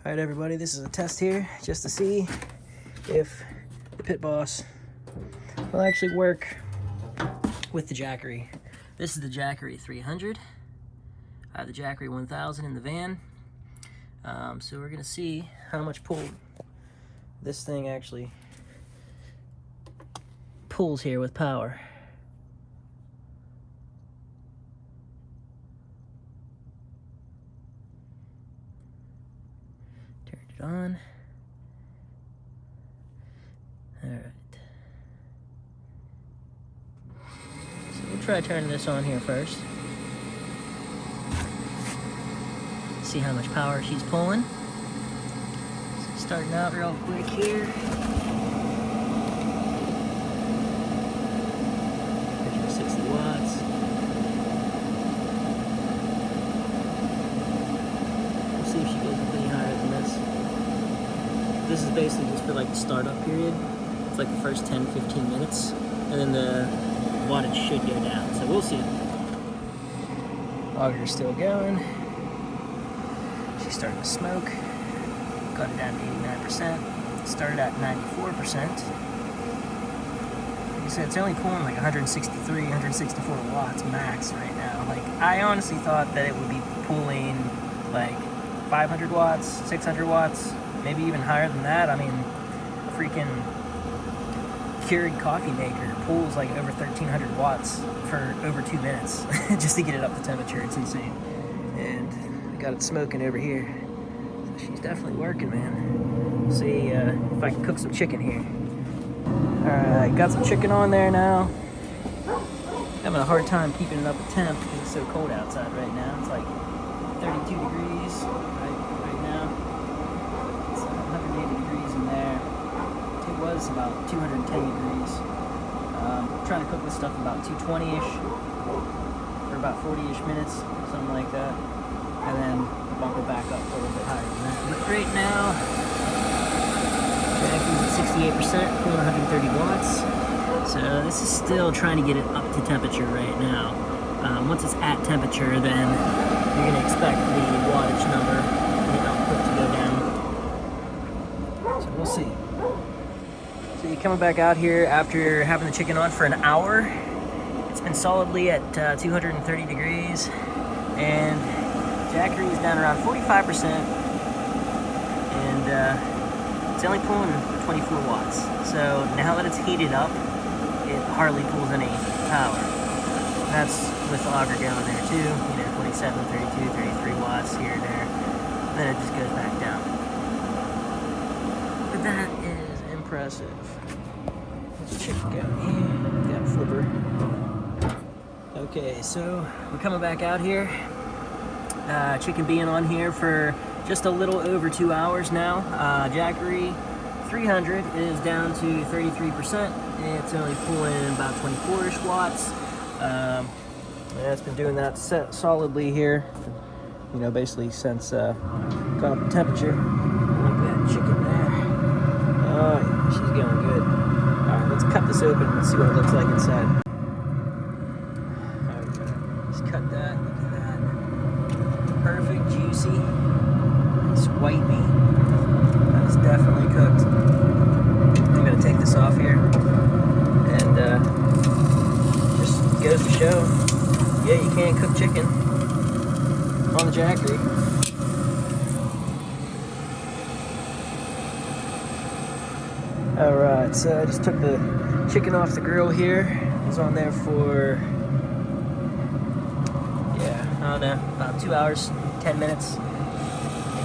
Alright everybody, this is a test here just to see if the PitBoss will actually work with the Jackery. This is the Jackery 300. I have the Jackery 1000 in the van. So we're gonna see how much pull this thing actually pulls here with power. On. All right. So we'll try turning this on here first. See how much power she's pulling. So starting out real quick here. 60 watts. We'll see if she goes any higher than this. This is basically just for like the startup period. It's like the first 10-15 minutes, and then the wattage should go down. So we'll see. Auger's still going. She's starting to smoke. Got it down to 89%. Started at 94%. Like I said, it's only pulling like 163, 164 watts max right now. Like, I honestly thought that it would be pulling like 500 watts, 600 watts, maybe even higher than that. I mean, a freaking Keurig coffee maker pulls like over 1,300 watts for over 2 minutes just to get it up to temperature. It's insane. And I got it smoking over here. So she's definitely working, man. See if I can cook some chicken here. Alright, got some chicken on there now. Having a hard time keeping it up at temp because it's so cold outside right now. It's like 32 degrees right now. It's 180 degrees in there. It was about 210 degrees. Trying to cook this stuff about 220-ish for about 40-ish minutes, something like that. And then bump it back up a little bit higher than that. But right now, Jackery's at 68%, pulling 130 watts. So this is still trying to get it up to temperature right now. Once it's at temperature, then you're going to expect the wattage number and the output to go down. So we'll see. So you're coming back out here after having the chicken on for an hour. It's been solidly at 230 degrees. And Jackery is down around 45%. And it's only pulling 24 watts. So now that it's heated up, it hardly pulls any power. That's with the auger going there too, you know, 27, 32, 33 watts here and there. Then it just goes back down. But that is impressive. Let's check out here. Got a flipper. Okay, so we're coming back out here. Chicken being on here for just a little over 2 hours now. Jackery 300 is down to 33%. It's only pulling about 24-ish watts. Yeah, it's been doing that solidly here, you know, basically since got up the temperature. Look at that chicken there. Oh, yeah, she's going good. All right, let's cut this open and see what it looks like inside. Okay, let's cut that. Look at that. Perfect, juicy, nice white meat. That is definitely cooked. I'm gonna take this off here and just goes to show, yeah, you can cook chicken on the Jackery. Alright, so I just took the chicken off the grill here. It was on there for, yeah, I don't know, about 2 hours, 10 minutes. 2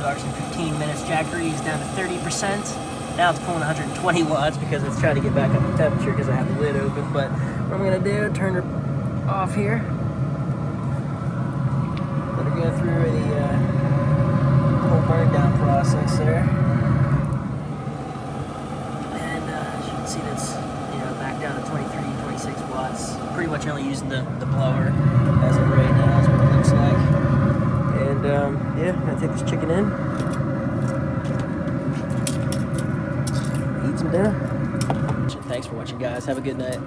hours and 15 minutes. Jackery is down to 30%. Now it's pulling 120 watts because it's trying to get back up to temperature because I have the lid open. But what I'm going to do, turn her off here. Let her go through the whole burn down process there. And as you can see, that's, you know, back down to 23, 26 watts. Pretty much only using the blower as of right now is what it looks like. And yeah, I'm going to take this chicken in. Eat some dinner. Thanks for watching, guys. Have a good night.